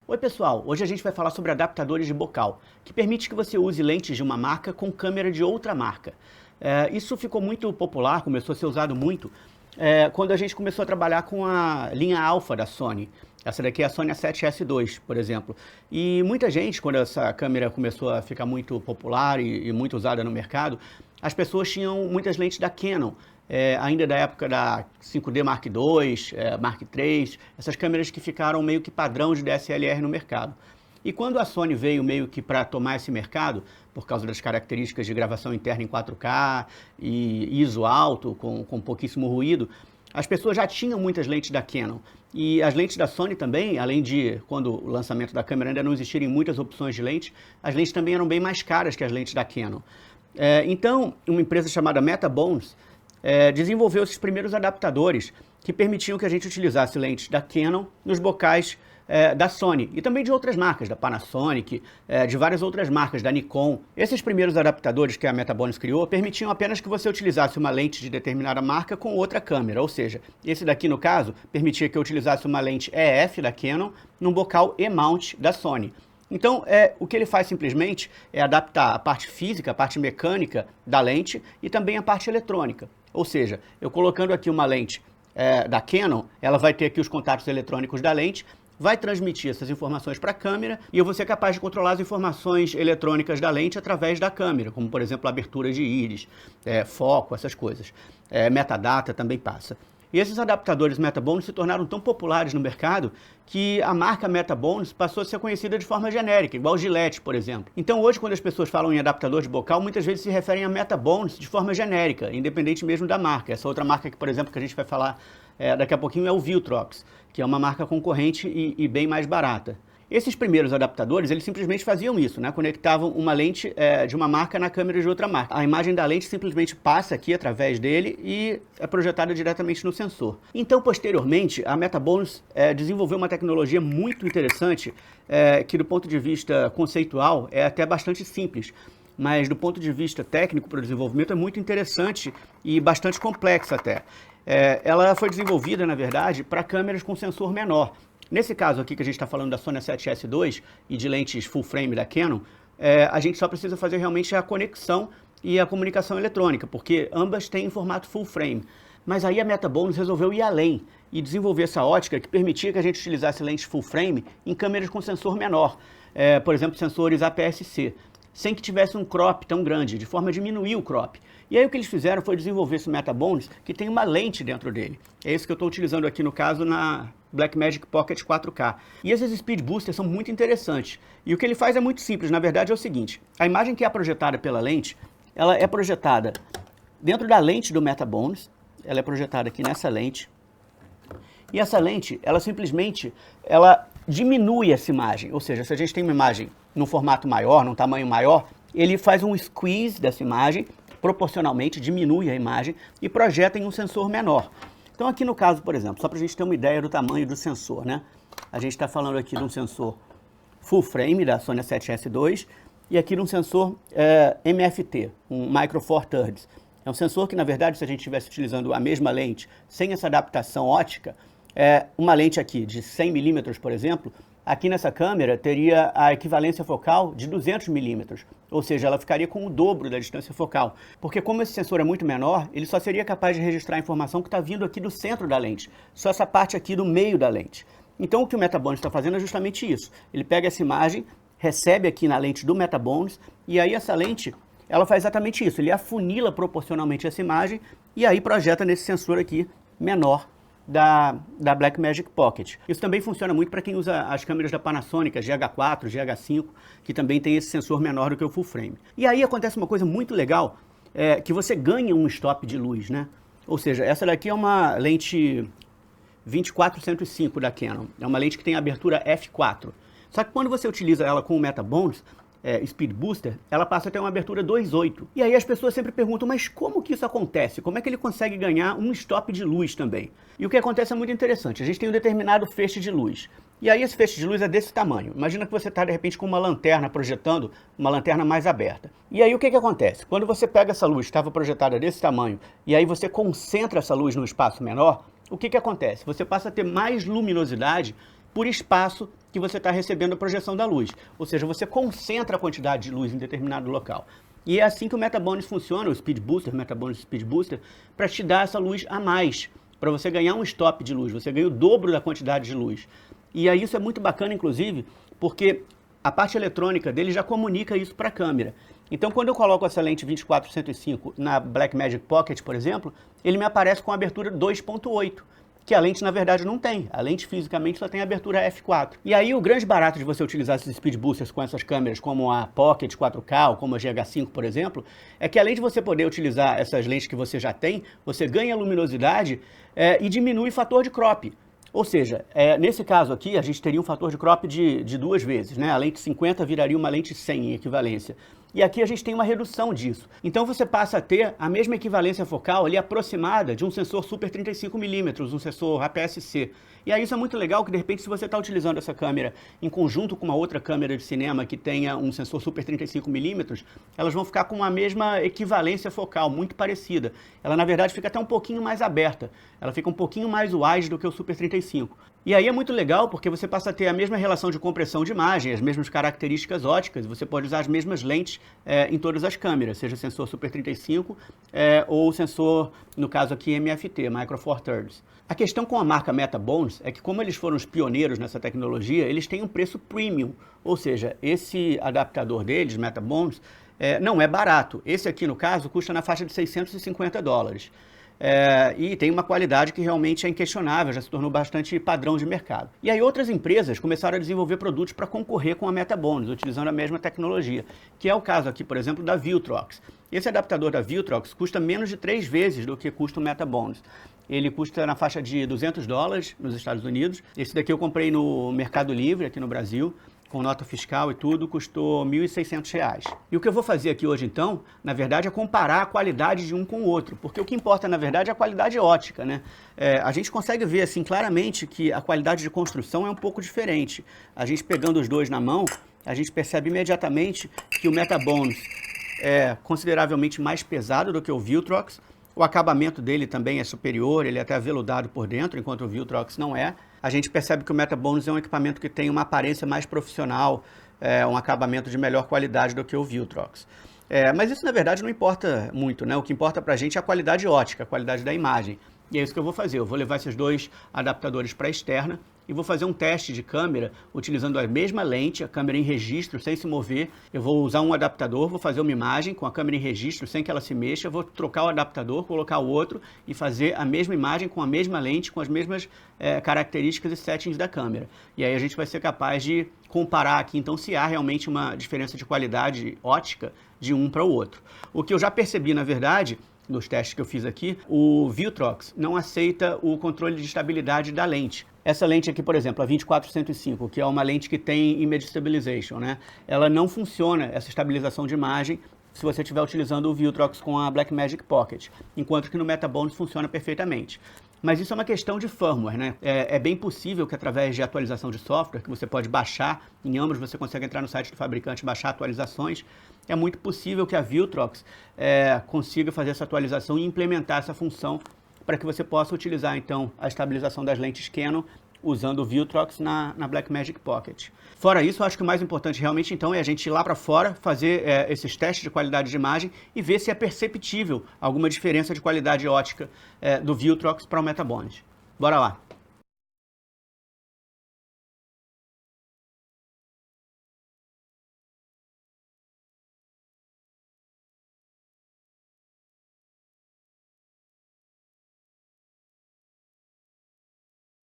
Oi pessoal, hoje a gente vai falar sobre adaptadores de bocal, que permite que você use lentes de uma marca com câmera de outra marca. Isso ficou muito popular, começou a ser usado muito, quando a gente começou a trabalhar com a linha Alpha da Sony. Essa daqui é a Sony A7S2, por exemplo. E muita gente, quando essa câmera começou a ficar muito popular e muito usada no mercado, as pessoas tinham muitas lentes da Canon, ainda da época da 5D Mark II, Mark III, essas câmeras que ficaram meio que padrão de DSLR no mercado. E quando a Sony veio meio que para tomar esse mercado, por causa das características de gravação interna em 4K e ISO alto, com pouquíssimo ruído, as pessoas já tinham muitas lentes da Canon. E as lentes da Sony também, além de, quando o lançamento da câmera ainda não existirem muitas opções de lente, as lentes também eram bem mais caras que as lentes da Canon. Então, uma empresa chamada Metabones desenvolveu esses primeiros adaptadores que permitiam que a gente utilizasse lentes da Canon nos bocais da Sony e também de outras marcas, da Panasonic, de várias outras marcas, da Nikon. Esses primeiros adaptadores que a Metabones criou permitiam apenas que você utilizasse uma lente de determinada marca com outra câmera, ou seja, esse daqui no caso permitia que eu utilizasse uma lente EF da Canon num bocal E-mount da Sony. Então, o que ele faz simplesmente é adaptar a parte física, a parte mecânica da lente e também a parte eletrônica. Ou seja, eu colocando aqui uma lente da Canon, ela vai ter aqui os contatos eletrônicos da lente, vai transmitir essas informações para a câmera e eu vou ser capaz de controlar as informações eletrônicas da lente através da câmera, como por exemplo a abertura de íris, foco, essas coisas. Metadata também passa. E esses adaptadores Metabones se tornaram tão populares no mercado que a marca Metabones passou a ser conhecida de forma genérica, igual Gillette, por exemplo. Então hoje, quando as pessoas falam em adaptador de bocal, muitas vezes se referem a Metabones de forma genérica, independente mesmo da marca. Essa outra marca que, por exemplo, que a gente vai falar daqui a pouquinho é o Viltrox, que é uma marca concorrente e bem mais barata. Esses primeiros adaptadores, eles simplesmente faziam isso, né? Conectavam uma lente de uma marca na câmera de outra marca. A imagem da lente simplesmente passa aqui através dele e é projetada diretamente no sensor. Então, posteriormente, a Metabones desenvolveu uma tecnologia muito interessante, que do ponto de vista conceitual é até bastante simples, mas do ponto de vista técnico para o desenvolvimento é muito interessante e bastante complexa até. Ela foi desenvolvida, na verdade, para câmeras com sensor menor. Nesse caso aqui que a gente está falando da Sony A7S2 e de lentes full frame da Canon, a gente só precisa fazer realmente a conexão e a comunicação eletrônica, porque ambas têm formato full frame. Mas aí a Metabones resolveu ir além e desenvolver essa ótica que permitia que a gente utilizasse lentes full frame em câmeras com sensor menor, por exemplo, sensores APS-C, sem que tivesse um crop tão grande, de forma a diminuir o crop. E aí o que eles fizeram foi desenvolver esse Metabones que tem uma lente dentro dele. É esse que eu estou utilizando aqui no caso na Blackmagic Pocket 4K. E esses Speed Boosters são muito interessantes. E o que ele faz é muito simples, na verdade é o seguinte: a imagem que é projetada pela lente, ela é projetada dentro da lente do Metabones, ela é projetada aqui nessa lente. E essa lente, ela simplesmente diminui essa imagem, ou seja, se a gente tem uma imagem num formato maior, num tamanho maior, ele faz um squeeze dessa imagem, proporcionalmente diminui a imagem e projeta em um sensor menor. Então aqui no caso, por exemplo, só para a gente ter uma ideia do tamanho do sensor, né? A gente está falando aqui de um sensor full frame da Sony A7S2 e aqui de um sensor MFT, um Micro Four Thirds. É um sensor que, na verdade, se a gente estivesse utilizando a mesma lente, sem essa adaptação ótica, uma lente aqui de 100 mm, por exemplo, aqui nessa câmera teria a equivalência focal de 200 mm, ou seja, ela ficaria com o dobro da distância focal, porque como esse sensor é muito menor, ele só seria capaz de registrar a informação que está vindo aqui do centro da lente, só essa parte aqui do meio da lente. Então o que o Metabones está fazendo é justamente isso, ele pega essa imagem, recebe aqui na lente do Metabones, e aí essa lente, ela faz exatamente isso, ele afunila proporcionalmente essa imagem, e aí projeta nesse sensor aqui menor, da Blackmagic Pocket. Isso também funciona muito para quem usa as câmeras da Panasonic, a GH4, GH5, que também tem esse sensor menor do que o full frame. E aí acontece uma coisa muito legal, que você ganha um stop de luz, né? Ou seja, essa daqui é uma lente 24-105 da Canon, é uma lente que tem abertura f4. Só que quando você utiliza ela com o Metabones, Speed Booster, ela passa a ter uma abertura 2.8. E aí as pessoas sempre perguntam, mas como que isso acontece? Como é que ele consegue ganhar um stop de luz também? E o que acontece é muito interessante. A gente tem um determinado feixe de luz. E aí esse feixe de luz é desse tamanho. Imagina que você está de repente com uma lanterna projetando, uma lanterna mais aberta. E aí o que acontece? Quando você pega essa luz que estava projetada desse tamanho, e aí você concentra essa luz num espaço menor, o que acontece? Você passa a ter mais luminosidade por espaço que você está recebendo a projeção da luz. Ou seja, você concentra a quantidade de luz em determinado local. E é assim que o Metabones funciona, o Speed Booster, Metabones Speed Booster, para te dar essa luz a mais, para você ganhar um stop de luz, você ganha o dobro da quantidade de luz. E aí isso é muito bacana, inclusive, porque a parte eletrônica dele já comunica isso para a câmera. Então, quando eu coloco essa lente 24-105 na Blackmagic Pocket, por exemplo, ele me aparece com a abertura 2.8, que a lente, na verdade, não tem. A lente, fisicamente, só tem a abertura f4. E aí, o grande barato de você utilizar esses Speed Boosters com essas câmeras, como a Pocket 4K ou como a GH5, por exemplo, é que além de você poder utilizar essas lentes que você já tem, você ganha luminosidade e diminui o fator de crop. Ou seja, nesse caso aqui, a gente teria um fator de crop de 2 vezes, né? A lente 50 viraria uma lente 100 em equivalência. E aqui a gente tem uma redução disso. Então você passa a ter a mesma equivalência focal ali aproximada de um sensor Super 35mm, um sensor APS-C. E aí isso é muito legal, que de repente se você está utilizando essa câmera em conjunto com uma outra câmera de cinema que tenha um sensor Super 35mm, elas vão ficar com a mesma equivalência focal, muito parecida. Ela na verdade fica até um pouquinho mais aberta, ela fica um pouquinho mais wide do que o Super 35. E aí é muito legal porque você passa a ter a mesma relação de compressão de imagem, as mesmas características óticas, você pode usar as mesmas lentes em todas as câmeras, seja sensor Super 35 ou sensor, no caso aqui, MFT, Micro Four Thirds. A questão com a marca Metabones é que, como eles foram os pioneiros nessa tecnologia, eles têm um preço premium, ou seja, esse adaptador deles, Metabones, não é barato. Esse aqui, no caso, custa na faixa de $650. E tem uma qualidade que realmente é inquestionável, já se tornou bastante padrão de mercado. E aí outras empresas começaram a desenvolver produtos para concorrer com a Metabones, utilizando a mesma tecnologia, que é o caso aqui, por exemplo, da Viltrox. Esse adaptador da Viltrox custa menos de 3 vezes do que custa o Metabones. Ele custa na faixa de $200 nos Estados Unidos. Esse daqui eu comprei no Mercado Livre, aqui no Brasil, com nota fiscal e tudo, custou R$ 1.600. E o que eu vou fazer aqui hoje, então, na verdade, é comparar a qualidade de um com o outro, porque o que importa, na verdade, é a qualidade ótica, né? A gente consegue ver, assim, claramente que a qualidade de construção é um pouco diferente. A gente pegando os dois na mão, a gente percebe imediatamente que o Metabones é consideravelmente mais pesado do que o Viltrox. O acabamento dele também é superior, ele é até aveludado por dentro, enquanto o Viltrox não é. A gente percebe que o Metabones é um equipamento que tem uma aparência mais profissional, um acabamento de melhor qualidade do que o Viltrox. Mas isso, na verdade, não importa muito, né? O que importa pra gente é a qualidade ótica, a qualidade da imagem. E é isso que eu vou fazer. Eu vou levar esses dois adaptadores para a externa e vou fazer um teste de câmera utilizando a mesma lente, a câmera em registro, sem se mover. Eu vou usar um adaptador, vou fazer uma imagem com a câmera em registro, sem que ela se mexa. Eu vou trocar o adaptador, colocar o outro e fazer a mesma imagem com a mesma lente, com as mesmas características e settings da câmera. E aí a gente vai ser capaz de comparar aqui, então, se há realmente uma diferença de qualidade ótica de um para o outro. O que eu já percebi, na verdade, nos testes que eu fiz aqui, o Viltrox não aceita o controle de estabilidade da lente. Essa lente aqui, por exemplo, a 24-105, que é uma lente que tem Image Stabilization, né? Ela não funciona, essa estabilização de imagem, se você estiver utilizando o Viltrox com a Blackmagic Pocket, enquanto que no Metabones funciona perfeitamente. Mas isso é uma questão de firmware, né? É bem possível que através de atualização de software, que você pode baixar, em ambos você consegue entrar no site do fabricante e baixar atualizações, é muito possível que a Viltrox consiga fazer essa atualização e implementar essa função para que você possa utilizar, então, a estabilização das lentes Canon usando o Viltrox na Blackmagic Pocket. Fora isso, eu acho que o mais importante realmente, então, é a gente ir lá para fora, fazer esses testes de qualidade de imagem e ver se é perceptível alguma diferença de qualidade ótica do Viltrox para o Metabones. Bora lá!